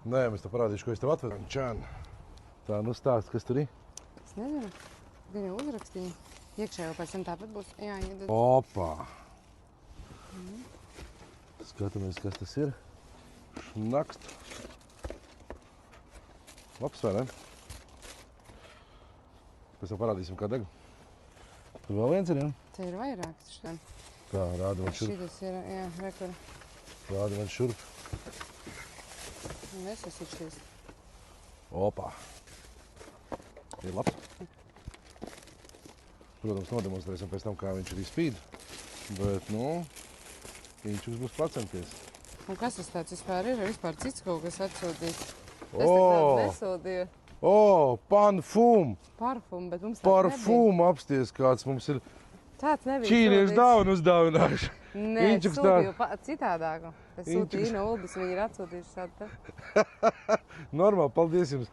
Nē, mēs te parādīšu, ko es tev atvedu. Čān. Tā, nu stāst, kas tur ir? Es nezinu. Gan jau uzrakstīju. Iekšējo pēc tam tāpat būs jāiedod. Opā! Skatāmies, kas tas ir. Šnakst. Labs, vai ne? Pēc tam parādīsim, kā deg. Tur vēl viens ir, jā? Te ir vairāks šitām. Tā, rāda man šurp. Šitas ir, jā, rekur. Rāda man šurp. Un es esmu šis. Opā! Ir labs. Protams, nodemonstrēsim pēc tam, kā viņš arī spīd. Bet, nu, viņš būs pacenties. Un kas tas tāds vispār ir? Vispār cits kaut kas atsūtīs. Es O! tādu nesūtīju. O, parfum! Parfumu, bet mums tāds nebija. Parfum apsties kāds mums ir. Tāds nebija Čīniešu sūtīts. dāvanu uzdāvinājuši. Nē, es Inčuks sūtīju citādāku. Es Inčuks. sūtīju Ina Uldis, viņi ir atsūtījuši tādu. Normāli, paldies jums.